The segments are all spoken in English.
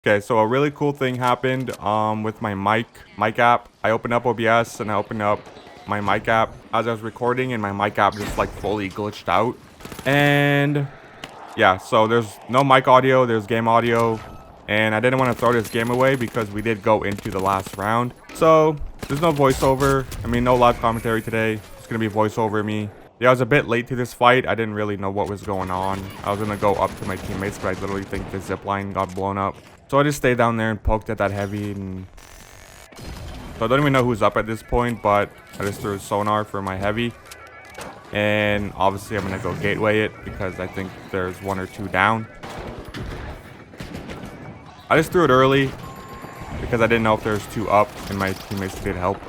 Okay, so a really cool thing happened with my mic app. I opened up OBS and I opened up my mic app as I was recording, and my mic app just like fully glitched out. And yeah, so there's no mic audio, there's game audio, and I didn't want to throw this game away because we did go into the last round. So there's no voiceover. I mean, no live commentary today. It's gonna be voiceover me. Yeah, I was a bit late to this fight. I didn't really know what was going on. I was gonna go up to my teammates, but I literally think the zip line got blown up. So I just stayed down there and poked at that heavy, and so I don't even know who's up at this point, but I just threw a sonar for my heavy. And obviously I'm gonna go gateway it because I think there's one or two down. I just threw it early because I didn't know if there's two up and my teammates did help.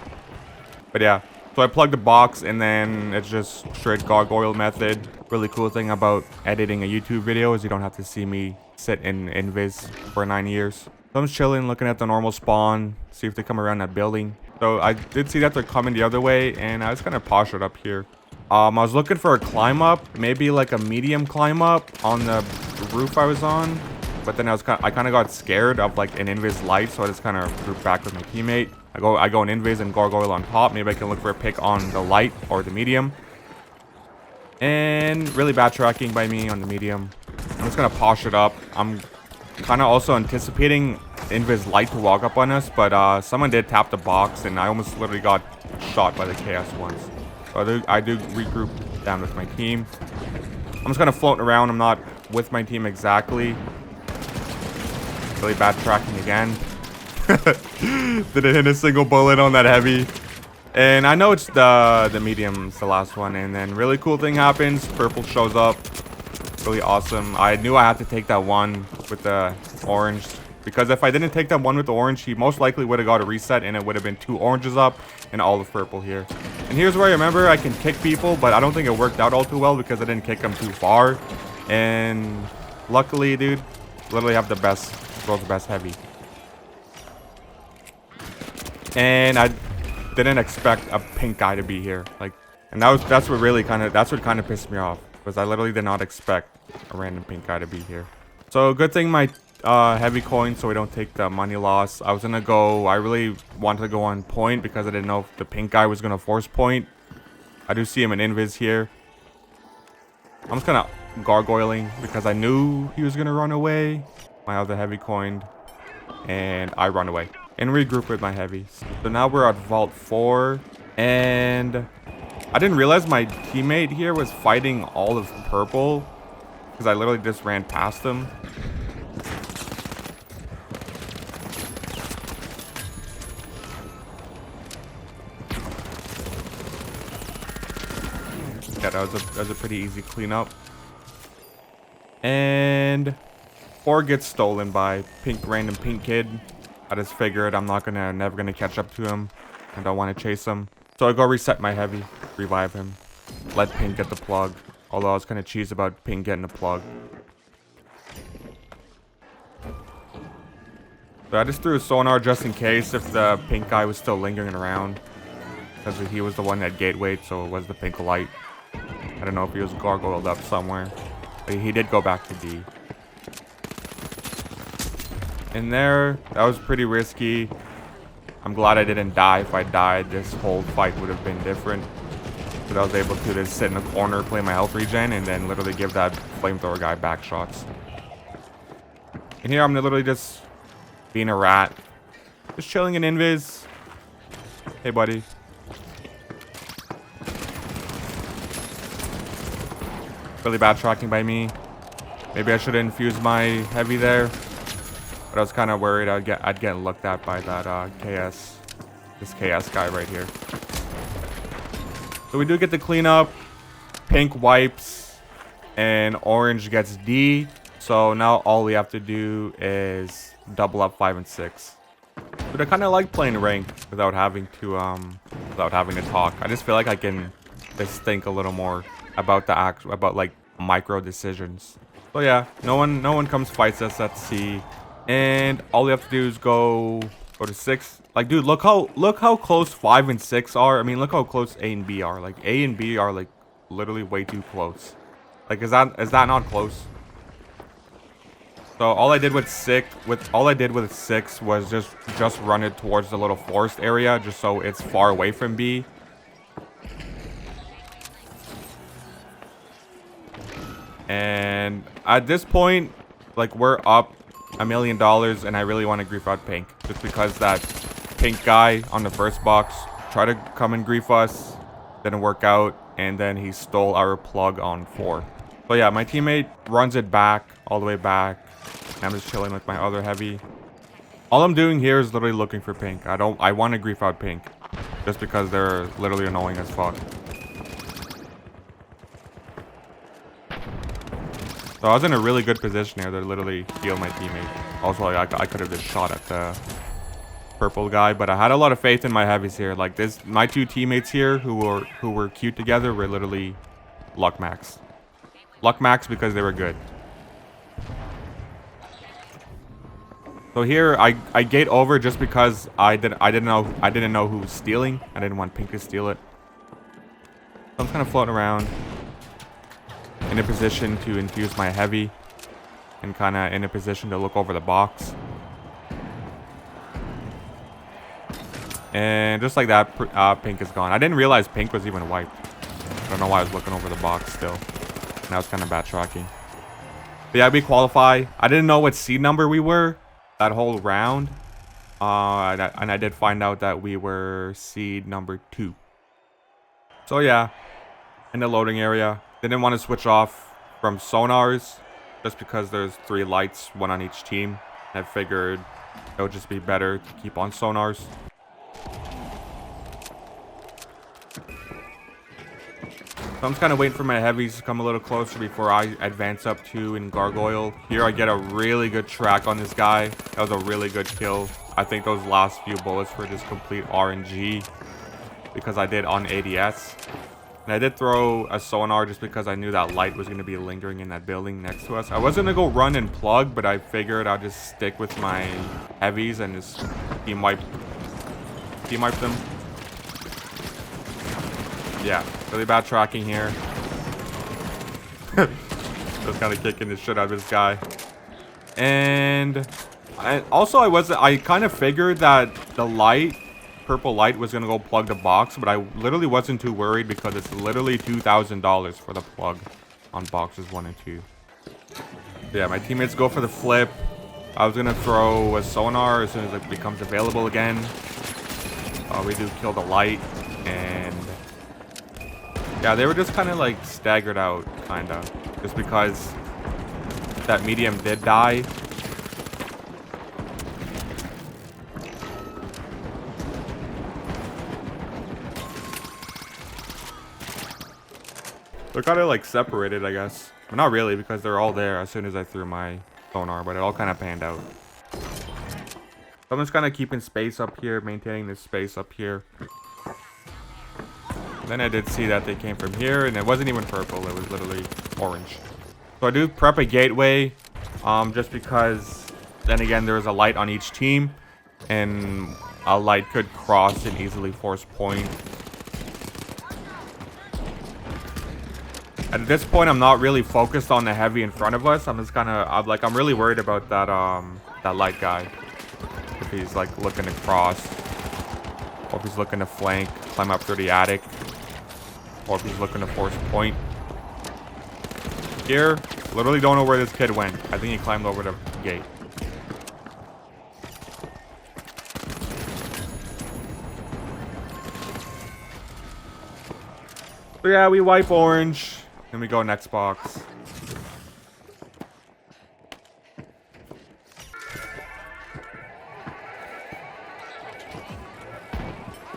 But yeah, so I plugged the box and then it's just straight gargoyle method. Really cool thing about editing a YouTube video is you don't have to see me sit in invis for 9 years. So I'm just chilling, looking at the normal spawn, see if they come around that building. So I did see that they're coming the other way, and I was kind of postured up here. I was looking for a climb up, maybe like a medium climb up on the roof I was on. But then I kind of got scared of like an invis light, so I just kind of grouped back with my teammate. I go in invis and gargoyle on top. Maybe I can look for a pick on the light or the medium. And really bad tracking by me on the medium. I'm just gonna posh it up. I'm kind of also anticipating invis light to walk up on us, but someone did tap the box, and I almost literally got shot by the chaos once. So I do regroup down with my team. I'm just kind of floating around. I'm not with my team exactly. Really bad tracking again. Didn't hit a single bullet on that heavy. And I know it's the medium's the last one. And then really cool thing happens. Purple shows up. Really awesome. I knew I had to take that one with the orange, because if I didn't take that one with the orange, he most likely would have got a reset, and it would have been 2 oranges up and all of purple here. And here's where I remember I can kick people, but I don't think it worked out all too well because I didn't kick them too far. And luckily, dude, literally have the best, world's best heavy. And I didn't expect a pink guy to be here. Like, and that's what kind of pissed me off, because I literally did not expect a random pink guy to be here. So good thing my heavy coin, so we don't take the money loss. I really wanted to go on point because I didn't know if the pink guy was gonna force point. I do see him in invis here. I'm just kind of gargoyling because I knew he was gonna run away. My other heavy coined, and I run away and regroup with my heavies. So now we're at vault 4, and I didn't realize my teammate here was fighting all of purple because I literally just ran past him. Yeah, that was a pretty easy cleanup. And 4 gets stolen by random pink kid. I just figured I'm never gonna catch up to him. I don't want to chase him. So I go reset my heavy, revive him, let pink get the plug. Although I was kind of cheesed about pink getting the plug. So I just threw a sonar just in case if the pink guy was still lingering around, because he was the one that gatewayed, so it was the pink light. I don't know if he was gargoyled up somewhere, but he did go back to D. In there, that was pretty risky. I'm glad I didn't die. If I died, this whole fight would have been different. But I was able to just sit in a corner, play my health regen, and then literally give that flamethrower guy back shots. And here I'm literally just being a rat. Just chilling in invis. Hey, buddy. Really bad tracking by me. Maybe I should have infused my heavy there. But I was kind of worried I'd get looked at by that this KS guy right here. So we do get the cleanup. Pink wipes, and orange gets D. So now all we have to do is double up 5 and 6. But I kind of like playing ranked without having to talk. I just feel like I can just think a little more about about like micro decisions. So yeah, no one comes fights us at C. And all we have to do is go to 6. Like, dude, look how close 5 and 6 are. I mean, look how close A and B are. Like, A and B are like literally way too close. Like, is that not close? So all I did with six was just run it towards the little forest area, just so it's far away from B. And at this point, like, we're up $1 million, and I really want to grief out Pink, just because that Pink guy on the first box tried to come and grief us, didn't work out, and then he stole our plug on 4. So yeah, my teammate runs it back, all the way back. I'm just chilling with my other heavy. All I'm doing here is literally looking for Pink. I want to grief out Pink, just because they're literally annoying as fuck. So I was in a really good position here to literally heal my teammate. Also, I could have just shot at the purple guy, but I had a lot of faith in my heavies here. Like my 2 teammates here who were cute together were literally luck max. Luck max because they were good. So here I gate over just because I didn't know who was stealing. I didn't want Pink to steal it. So I'm kind of floating around, in a position to infuse my heavy, and kind of in a position to look over the box. And just like that, Pink is gone. I didn't realize Pink was even wiped. I don't know why I was looking over the box still. And I was kind of backtracking. But yeah, we qualify. I didn't know what seed number we were that whole round. And I did find out that we were seed number 2. So yeah, in the loading area. Didn't want to switch off from sonars just because there's 3 lights, 1 on each team. I figured it would just be better to keep on sonars. So I'm just kind of waiting for my heavies to come a little closer before I advance up to in Gargoyle. Here I get a really good track on this guy. That was a really good kill. I think those last few bullets were just complete RNG because I did on ADS. And I did throw a sonar just because I knew that light was going to be lingering in that building next to us. I was going to go run and plug, but I figured I'll just stick with my heavies and just team wipe them. Yeah, really bad tracking here. Just kind of kicking the shit out of this guy. And I kind of figured that the purple light was gonna go plug the box, but I literally wasn't too worried because it's literally $2,000 for the plug on boxes 1 and 2. Yeah, my teammates go for the flip. I was gonna throw a sonar as soon as it becomes available again. We do kill the light, and yeah, they were just kind of like staggered out, kinda, just because that medium did die. They're kind of like separated, I guess. But not really, because they're all there as soon as I threw my sonar, but it all kind of panned out. So I'm just kind of keeping space up here, maintaining this space up here. Then I did see that they came from here, and it wasn't even purple, it was literally orange. So I do prep a gateway, just because, then again, there's a light on each team, and a light could cross and easily force point. At this point, I'm not really focused on the heavy in front of us. I'm just kind of, I'm really worried about that, that light guy. If he's like looking to cross, or if he's looking to flank, climb up through the attic, or if he's looking to force point. Here, literally don't know where this kid went. I think he climbed over the gate. So yeah, we wipe orange. Then we go next box.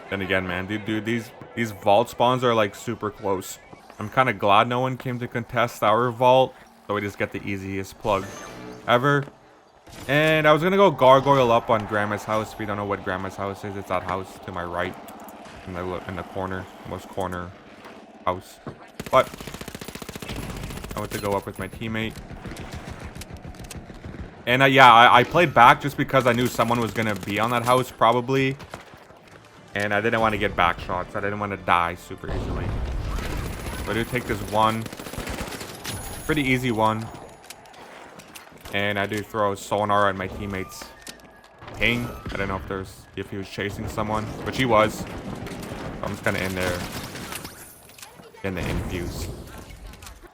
Then again, man, dude, these vault spawns are like super close. I'm kind of glad no one came to contest our vault, so we just get the easiest plug ever. And I was gonna go gargoyle up on Grandma's house. If you don't know what Grandma's house is, it's that house to my right, in the corner, most corner house. But I went to go up with my teammate. And yeah, I played back just because I knew someone was gonna be on that house probably. And I didn't want to get back shots. I didn't want to die super easily. So I do take this one. Pretty easy one. And I do throw sonar at my teammates. Ping. I don't know if he was chasing someone, which he was. I'm just kind of in there. In the infuse.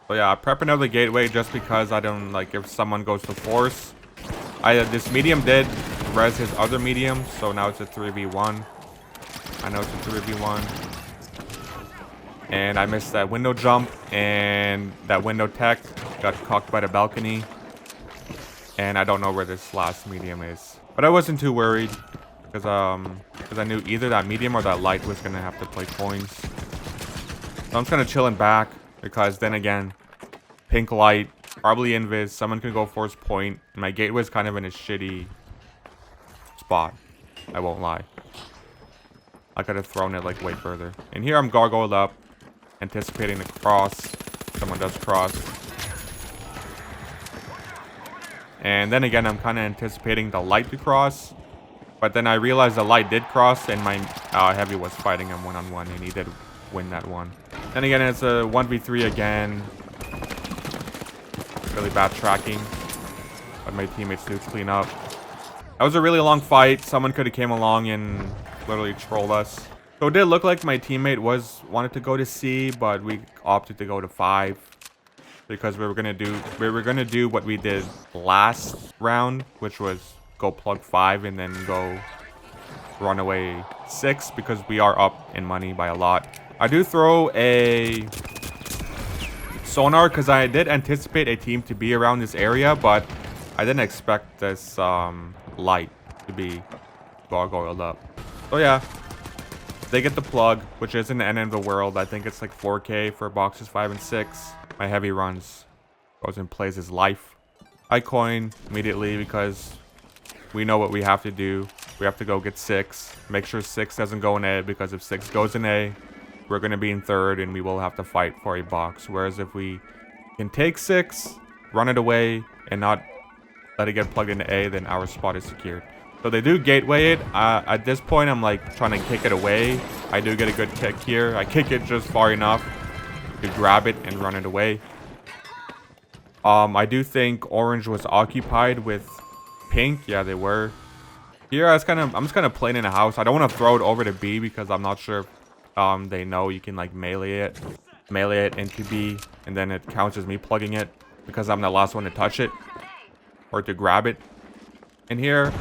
So yeah, I prep another gateway just because I don't like if someone goes to force. This medium did res his other medium, so now it's a 3v1. I know it's a 3v1. And I missed that window jump, and that window tech got cocked by the balcony. And I don't know where this last medium is. But I wasn't too worried, because I knew either that medium or that light was going to have to play coins. So I'm just kind of chilling back, because then again, pink light, probably invis, someone could go force point, and my gateway's kind of in a shitty spot. I won't lie. I could have thrown it like way further. And here I'm gargoyled up, anticipating the cross. Someone does cross. And then again, I'm kind of anticipating the light to cross. But then I realized the light did cross, and my heavy was fighting him one-on-one, and he did win that one. Then again, it's a 1v3 again. Really bad tracking. But my teammates do clean up. That was a really long fight. Someone could have came along and literally trolled us. So it did look like my teammate wanted to go to C, but we opted to go to 5. Because we were gonna do what we did last round, which was go plug 5 and then go run away 6, because we are up in money by a lot. I do throw a sonar because I did anticipate a team to be around this area, but I didn't expect this light to be gargoyled up. So yeah, they get the plug, which isn't the end of the world. I think it's like 4K for boxes 5 and 6. My heavy runs, goes and plays his life. I coin immediately because we know what we have to do. We have to go get 6. Make sure 6 doesn't go in A, because if 6 goes in A, we're going to be in 3rd and we will have to fight for a box. Whereas if we can take 6, run it away, and not let it get plugged into A, then our spot is secured. So they do gateway it. At this point, I'm like trying to kick it away. I do get a good kick here. I kick it just far enough to grab it and run it away. I do think orange was occupied with pink. Yeah, they were. Here, I'm just kind of playing in a house. I don't want to throw it over to B because I'm not sure if they know you can like melee it into B, and then it counts as me plugging it because I'm the last one to touch it or to grab it. And here,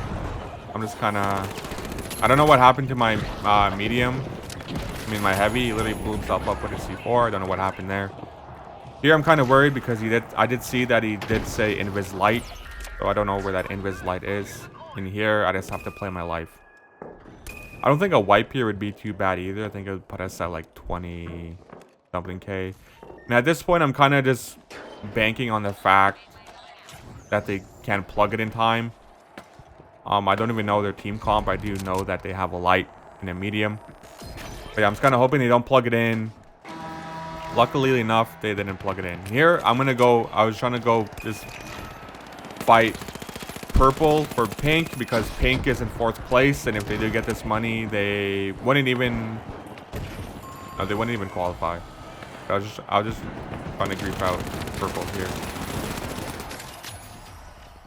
I'm just kind of, I don't know what happened to my medium. I mean, my heavy, he literally blew himself up with a C4. I don't know what happened there. Here, I'm kind of worried because I did see that he did say invis light. So I don't know where that invis light is. And here, I just have to play my life. I don't think a wipe here would be too bad either. I think it would put us at like 20 something K. And at this point, I'm kind of just banking on the fact that they can plug it in time. I don't even know their team comp. I do know that they have a light and a medium. But yeah, I'm just kind of hoping they don't plug it in. Luckily enough, they didn't plug it in. Here, I'm going to go. I was trying to go just fight purple for pink because pink is in 4th place. And if they do get this money, they wouldn't even... No, they wouldn't even qualify. I was just trying to grief out purple here.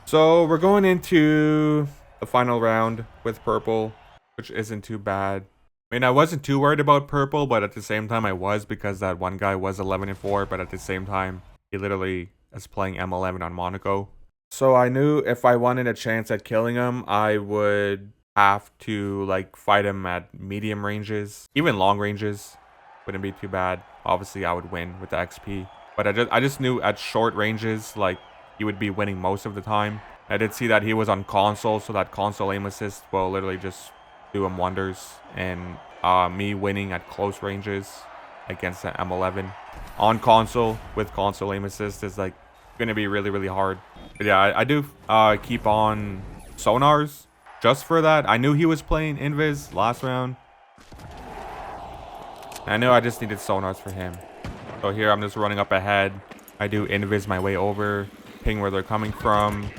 So we're going into the final round with purple, which isn't too bad. I mean, I wasn't too worried about purple, but at the same time I was, because that one guy was 11-4, but at the same time, he literally is playing M11 on Monaco. So I knew if I wanted a chance at killing him, I would have to like fight him at medium ranges. Even long ranges wouldn't be too bad. Obviously, I would win with the XP. But I just knew at short ranges, like, he would be winning most of the time. I did see that he was on console, so that console aim assist will literally just do him wonders. And me winning at close ranges against the M11 on console with console aim assist is like going to be really, really hard. But yeah, I do keep on sonars just for that. I knew he was playing invis last round. I knew I just needed sonars for him. So here I'm just running up ahead. I do invis my way over, ping where they're coming from.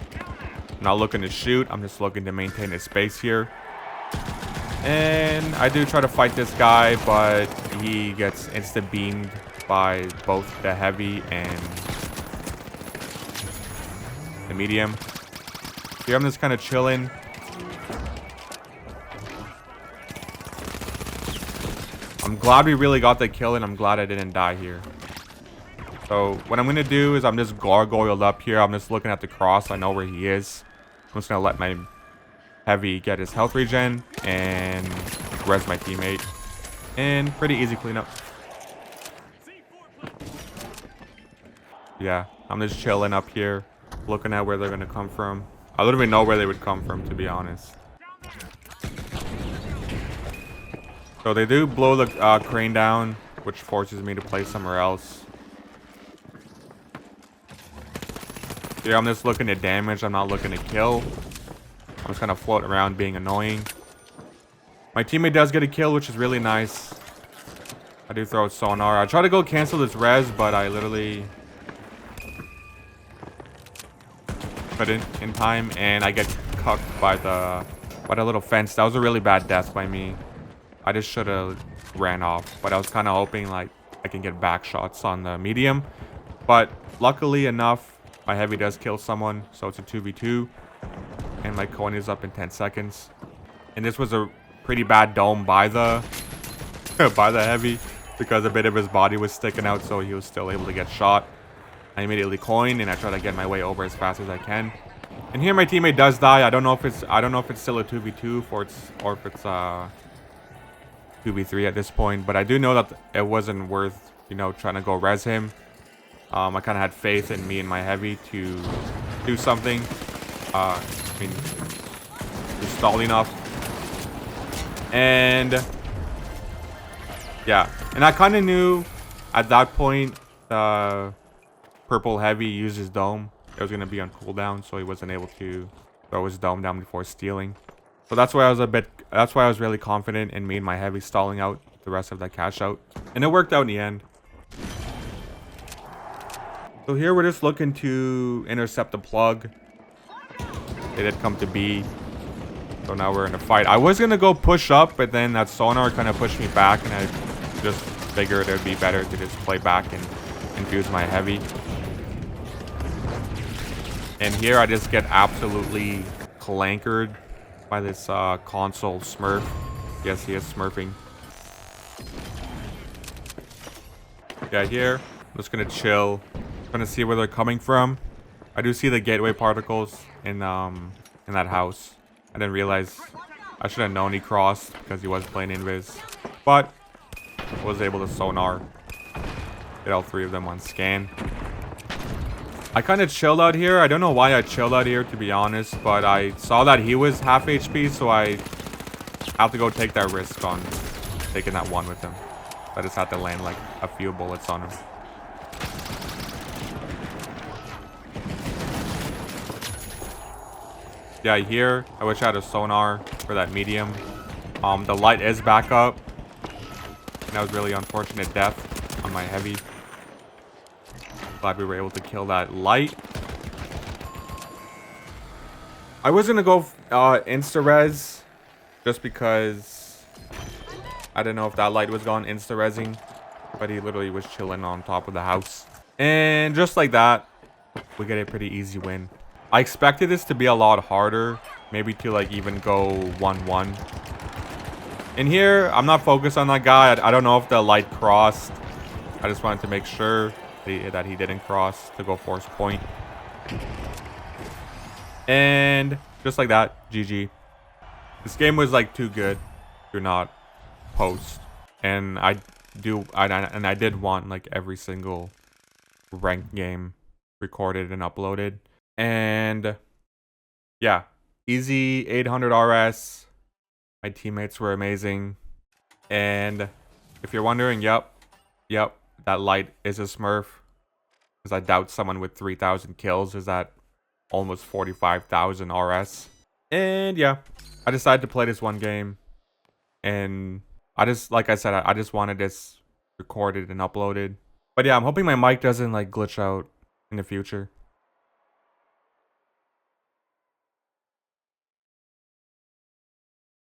I'm not looking to shoot. I'm just looking to maintain his space here. And I do try to fight this guy, but he gets instant beamed by both the heavy and medium. Here I'm just kind of chilling. I'm glad we really got the kill, and I'm glad I didn't die here. So what I'm gonna do is I'm just gargoyled up here. I'm just looking at the cross. I know where he is. I'm just gonna let my heavy get his health regen and res my teammate. And pretty easy cleanup. Yeah, I'm just chilling up here, looking at where they're gonna come from. I don't even know where they would come from, to be honest. So they do blow the crane down, which forces me to play somewhere else. Here I'm just looking at damage. I'm not looking to kill. I'm just kind of floating around being annoying. My teammate does get a kill, which is really nice. I do throw sonar. I try to go cancel this res, but I literally couldn't in time, and I get cucked by the little fence. That was a really bad death by me. I just should have ran off, but I was kind of hoping like I can get back shots on the medium. But luckily enough, my heavy does kill someone, so it's a 2v2, and my coin is up in 10 seconds. And this was a pretty bad dome by the by the heavy, because a bit of his body was sticking out, so he was still able to get shot. I immediately coin, and I try to get my way over as fast as I can. And here my teammate does die. I don't know if it's still a 2v2 or if it's 2v3 at this point, but I do know that it wasn't worth, you know, trying to go res him. I kind of had faith in me and my heavy to do something. I mean, to stall enough. And yeah, and I kind of knew at that point purple heavy uses dome. It was gonna be on cooldown, so he wasn't able to throw his dome down before stealing. So that's why I was really confident in me and my heavy stalling out the rest of that cash out, and it worked out in the end. So here we're just looking to intercept the plug. They did come to B. So now we're in a fight. I was gonna go push up, but then that sonar kind of pushed me back, and I just figured it would be better to just play back and infuse my heavy. And here I just get absolutely clankered by this console smurf. Yes, he is smurfing. Yeah, here I'm just gonna chill. Gonna see where they're coming from. I do see the gateway particles in that house. I didn't realize. I should have known he crossed because he was playing invis, but was able to sonar. Get all three of them on scan. I kind of chilled out here. I don't know why I chilled out here, to be honest, but I saw that he was half HP, so I have to go take that risk on taking that one with him. I just had to land like a few bullets on him. Yeah, here I wish I had a sonar for that medium. The light is back up, and that was really unfortunate death on my heavy. Glad we were able to kill that light. I was gonna go insta-res just because I didn't know if that light was gone insta-resing, but he literally was chilling on top of the house. And just like that, we get a pretty easy win. I expected this to be a lot harder, maybe to like even go 1-1. And here, I'm not focused on that guy. I don't know if the light crossed. I just wanted to make sure that he didn't cross to go force point. And just like that, GG. This game was like too good to not post. And I did want like every single ranked game recorded and uploaded. And yeah, easy 800 RS. My teammates were amazing. And if you're wondering, yep, that light is a smurf. Because I doubt someone with 3,000 kills is at almost 45,000 RS. And yeah, I decided to play this one game. And like I said, I just wanted this recorded and uploaded. But yeah, I'm hoping my mic doesn't like glitch out in the future.